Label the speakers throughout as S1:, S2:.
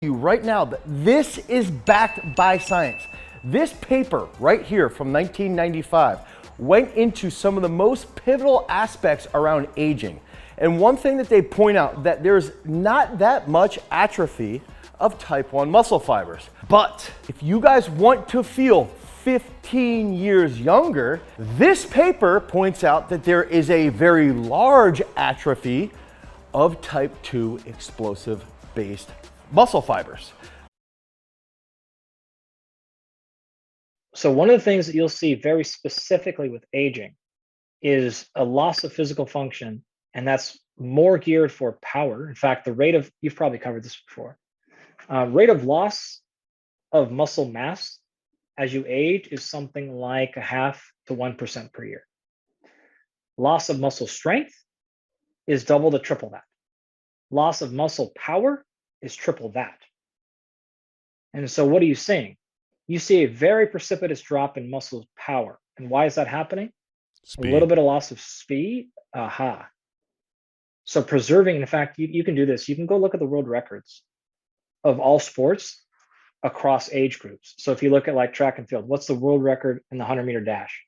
S1: You right now that this is backed by science. This paper right here from 1995 went into some of the most pivotal aspects around aging. And one thing that they point out that there's not that much atrophy of type 1 muscle fibers. But if you guys want to feel 15 years younger, this paper points out that there is a very large atrophy of type 2 explosive based muscle fibers.
S2: So one of the things that you'll see very specifically with aging is a loss of physical function, and that's more geared for power. In fact, the rate of, you've probably covered this before, rate of loss of muscle mass as you age is something like 0.5 to 1% per year. Loss of muscle strength is double to triple that. Loss of muscle power is triple that. And so what are you seeing? You see a very precipitous drop in muscle power. And why is that happening?
S3: Speed.
S2: A little bit of loss of speed. Aha. So preserving, in fact, you can do this. You can go look at the world records of all sports across age groups. So if you look at like track and field, what's the world record in the 100-meter dash?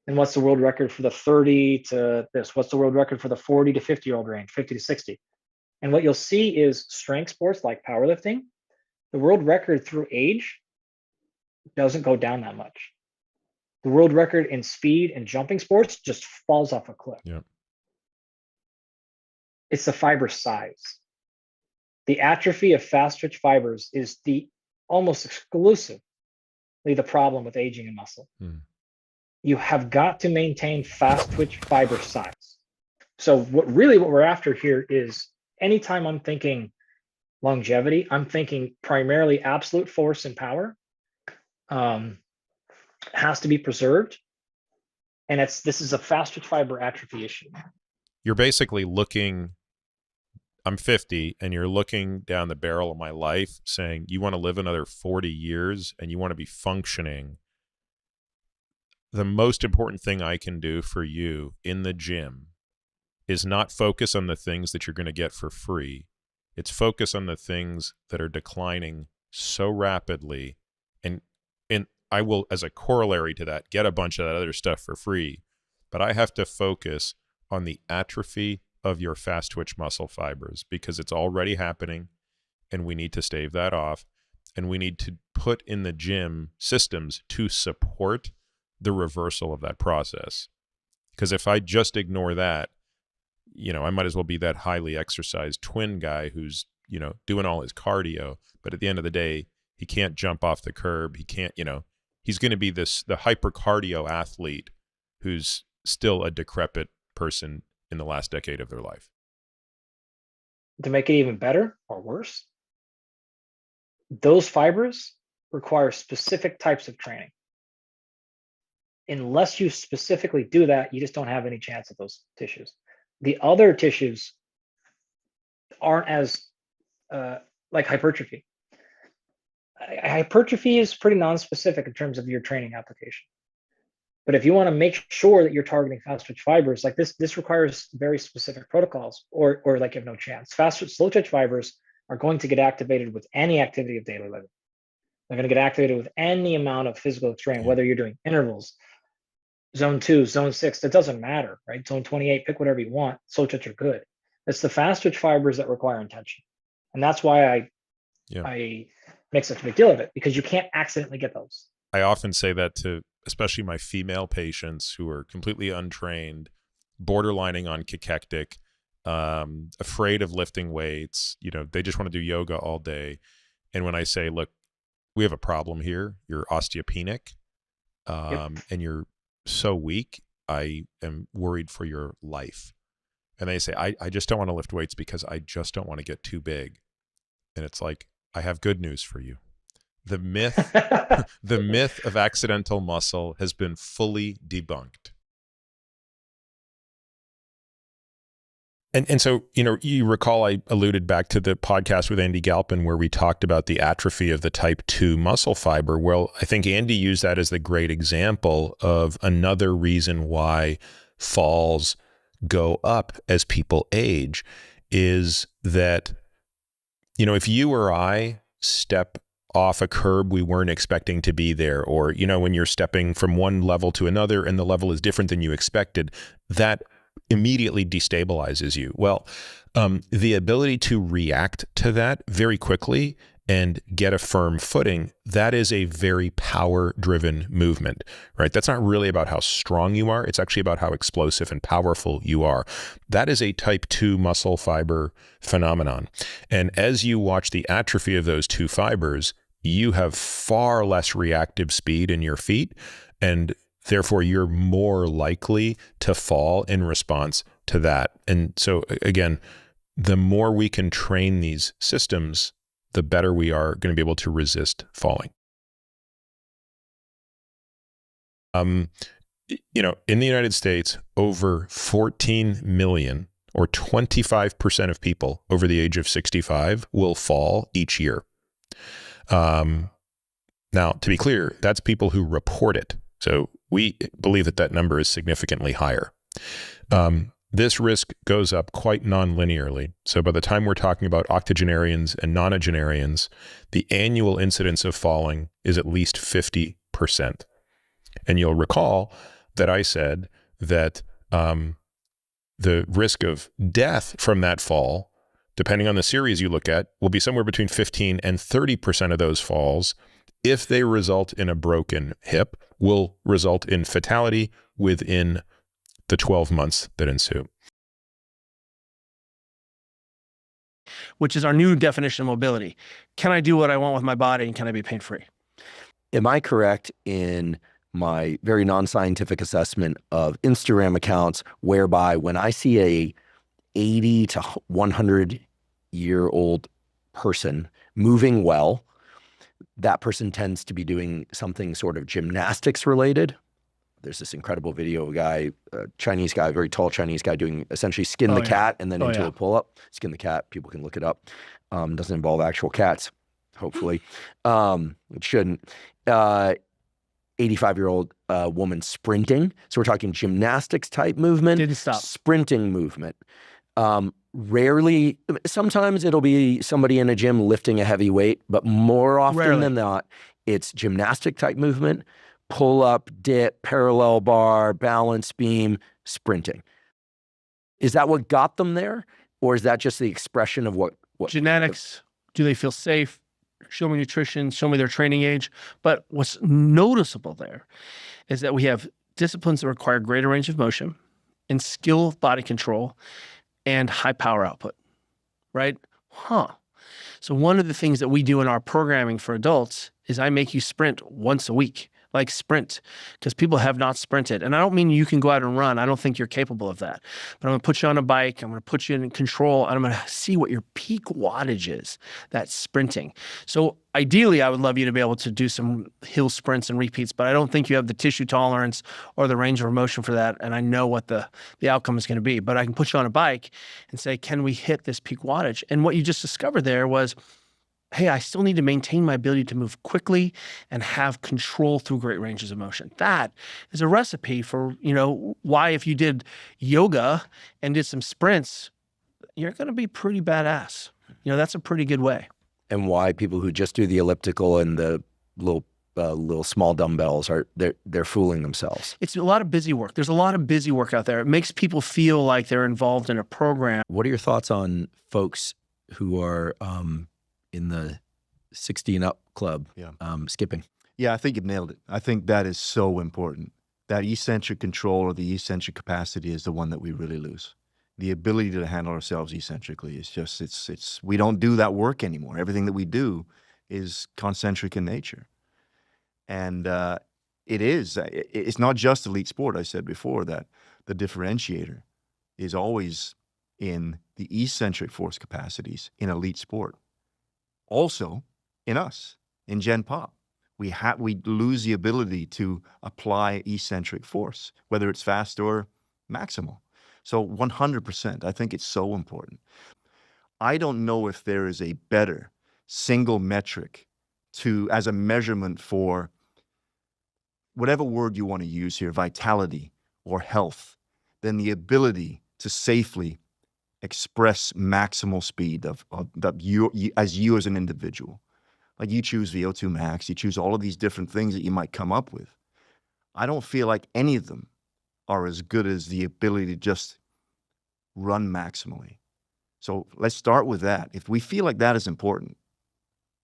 S2: And what's the world record for the 30 to this? What's the world record for the 40 to 50-year-old range, 50 to 60? And what you'll see is strength sports like powerlifting, the world record through age doesn't go down that much. The world record in speed and jumping sports just falls off a cliff.
S3: Yep.
S2: It's the fiber size. The atrophy of fast twitch fibers is the almost exclusively the problem with aging in muscle. You have got to maintain fast twitch fiber size. So what we're after here is anytime I'm thinking longevity, I'm thinking primarily absolute force and power has to be preserved. And this is a fast twitch fiber atrophy issue.
S3: You're basically looking, I'm 50, and you're looking down the barrel of my life saying, you want to live another 40 years and you want to be functioning. The most important thing I can do for you in the gym is not focus on the things that you're going to get for free. It's focus on the things that are declining so rapidly. And I will, as a corollary to that, get a bunch of that other stuff for free. But I have to focus on the atrophy of your fast twitch muscle fibers because it's already happening and we need to stave that off. And we need to put in the gym systems to support the reversal of that process. Because if I just ignore that, I might as well be that highly exercised twin guy who's, doing all his cardio, but at the end of the day, he can't jump off the curb. He can't, he's going to be the hypercardio athlete who's still a decrepit person in the last decade of their life.
S2: To make it even better or worse, those fibers require specific types of training. Unless you specifically do that, you just don't have any chance at those tissues. The other tissues aren't as like hypertrophy. Hypertrophy is pretty non-specific in terms of your training application. But if you want to make sure that you're targeting fast twitch fibers, like this requires very specific protocols, or like you have no chance. Slow twitch fibers are going to get activated with any activity of daily living. They're going to get activated with any amount of physical training, whether you're doing intervals, zone 2, zone 6, it doesn't matter, right? Zone 28, pick whatever you want. Slow twitch are good. It's the fast twitch fibers that require intention. And that's why I make such a big deal of it, because you can't accidentally get those.
S3: I often say that to especially my female patients who are completely untrained, borderlining on cachectic, afraid of lifting weights. They just want to do yoga all day. And when I say, look, we have a problem here. You're osteopenic, and you're so weak. I am worried for your life. And they say, I just don't want to lift weights because I just don't want to get too big. And it's like, I have good news for you. The myth of accidental muscle has been fully debunked. And so, you recall I alluded back to the podcast with Andy Galpin where we talked about the atrophy of the type 2 muscle fiber. Well, I think Andy used that as the great example of another reason why falls go up as people age is that, if you or I step off a curb we weren't expecting to be there, or, you know, when you're stepping from one level to another and the level is different than you expected, that immediately destabilizes you. Well, the ability to react to that very quickly and get a firm footing, that is a very power-driven movement, right? That's not really about how strong you are. It's actually about how explosive and powerful you are. That is a type 2 muscle fiber phenomenon. And as you watch the atrophy of those two fibers, you have far less reactive speed in your feet, and therefore you're more likely to fall in response to that. And so again, the more we can train these systems, the better we are going to be able to resist falling. You know, in the United States, over 14 million, or 25% of people over the age of 65 will fall each year. Now, to be clear, that's people who report it. So we believe that that number is significantly higher. This risk goes up quite non-linearly. So by the time we're talking about octogenarians and nonagenarians, the annual incidence of falling is at least 50%. And you'll recall that I said that the risk of death from that fall, depending on the series you look at, will be somewhere between 15 and 30% of those falls, if they result in a broken hip, will result in fatality within the 12 months that ensue.
S4: Which is our new definition of mobility. Can I do what I want with my body, and can I be pain-free?
S5: Am I correct in my very non-scientific assessment of Instagram accounts whereby when I see a 80 to 100-year-old person moving well, that person tends to be doing something sort of gymnastics related? There's this incredible video of a guy, a Chinese guy, a very tall Chinese guy doing essentially skin the cat and then into a pull-up. Skin the cat, people can look it up. Doesn't involve actual cats, hopefully. It shouldn't. 85-year-old woman sprinting. So we're talking gymnastics type movement.
S4: Didn't stop.
S5: Sprinting movement. Rarely, sometimes it'll be somebody in a gym lifting a heavy weight, but more often than not, it's gymnastic type movement. Pull up, dip, parallel bar, balance beam, sprinting. Is that what got them there? Or is that just the expression of what
S4: genetics? Do they feel safe? Show me nutrition, show me their training age. But what's noticeable there is that we have disciplines that require greater range of motion and skill body control and high power output, right? So one of the things that we do in our programming for adults is I make you sprint once a week. Like sprint, because people have not sprinted. And I don't mean you can go out and run. I don't think you're capable of that. But I'm going to put you on a bike. I'm going to put you in control. And I'm going to see what your peak wattage is, that's sprinting. So ideally, I would love you to be able to do some hill sprints and repeats, but I don't think you have the tissue tolerance or the range of motion for that. And I know what the outcome is going to be. But I can put you on a bike and say, can we hit this peak wattage? And what you just discovered there was, hey, I still need to maintain my ability to move quickly and have control through great ranges of motion. That is a recipe for, you know, why if you did yoga and did some sprints, you're going to be pretty badass. You know, that's a pretty good way.
S5: And why people who just do the elliptical and the little small dumbbells they're fooling themselves.
S4: It's a lot of busy work. There's a lot of busy work out there. It makes people feel like they're involved in a program.
S5: What are your thoughts on folks who are in the 60 and up club, skipping?
S6: Yeah, I think you nailed it. I think that is so important. That eccentric control or the eccentric capacity is the one that we really lose. The ability to handle ourselves eccentrically is just, we don't do that work anymore. Everything that we do is concentric in nature. And it's not just elite sport. I said before that the differentiator is always in the eccentric force capacities in elite sport. Also, in us, in Gen Pop, we lose the ability to apply eccentric force, whether it's fast or maximal. So 100%, I think it's so important. I don't know if there is a better single metric as a measurement for whatever word you want to use here, vitality or health, than the ability to safely express maximal speed of you as an individual. Like you choose VO2 max, you choose all of these different things that you might come up with. I don't feel like any of them are as good as the ability to just run maximally. So let's start with that. If we feel like that is important,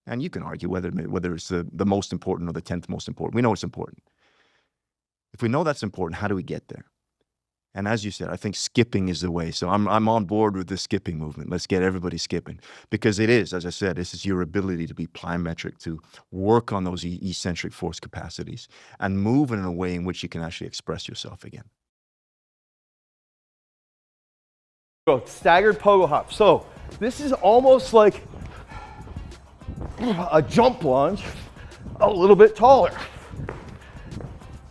S6: and you can argue whether it's the most important or the 10th most important. We know it's important. If we know that's important, how do we get there? And as you said, I think skipping is the way. So I'm on board with the skipping movement. Let's get everybody skipping. Because it is, as I said, this is your ability to be plyometric, to work on those eccentric force capacities and move in a way in which you can actually express yourself again.
S1: Go staggered pogo hop. So this is almost like a jump lunge, a little bit taller.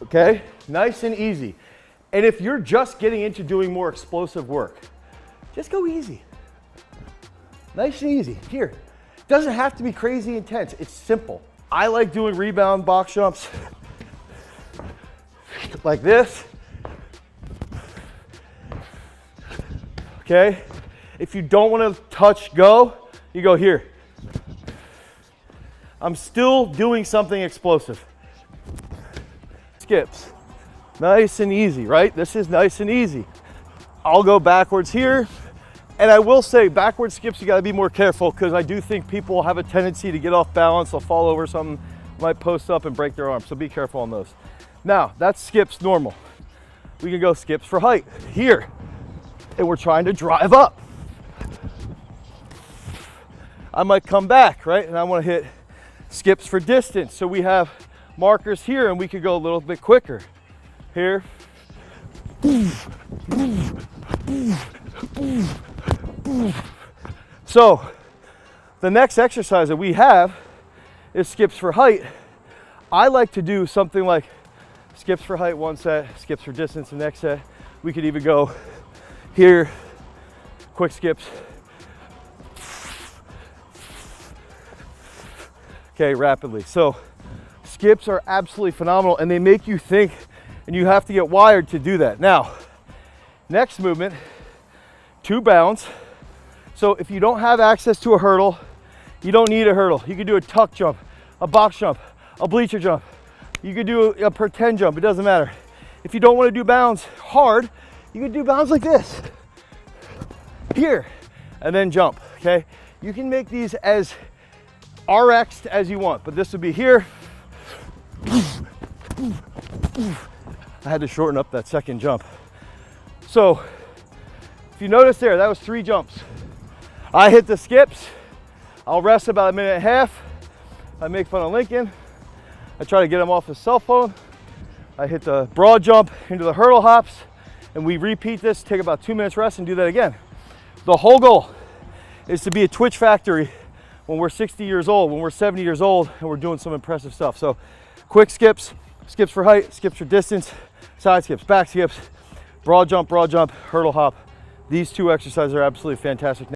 S1: Okay, nice and easy. And if you're just getting into doing more explosive work, just go easy. Nice and easy. Here, doesn't have to be crazy intense. It's simple. I like doing rebound box jumps like this. Okay, if you don't want to touch go, you go here. I'm still doing something explosive. Skips. Nice and easy, right? This is nice and easy. I'll go backwards here. And I will say backward skips, you gotta be more careful because I do think people have a tendency to get off balance. They'll fall over something, might post up and break their arm. So be careful on those. Now, that's skips normal. We can go skips for height here. And we're trying to drive up. I might come back, right? And I wanna hit skips for distance. So we have markers here and we could go a little bit quicker. Here. So the next exercise that we have is skips for height. I like to do something like skips for height one set, skips for distance the next set. We could even go here, quick skips. Okay, rapidly. So skips are absolutely phenomenal and they make you think, and you have to get wired to do that. Now, next movement, 2 bounds. So if you don't have access to a hurdle, you don't need a hurdle. You can do a tuck jump, a box jump, a bleacher jump. You could do a pretend jump, it doesn't matter. If you don't want to do bounds hard, you can do bounds like this. Here, and then jump, okay? You can make these as RX'd as you want, but this would be here. I had to shorten up that second jump. So if you notice there, that was 3 jumps. I hit the skips. I'll rest about 1.5 minutes. I make fun of Lincoln. I try to get him off his cell phone. I hit the broad jump into the hurdle hops and we repeat this, take about 2 minutes rest and do that again. The whole goal is to be a twitch factory when we're 60 years old, when we're 70 years old and we're doing some impressive stuff. So quick skips, skips for height, skips for distance, side skips, back skips, broad jump, hurdle hop. These 2 exercises are absolutely fantastic.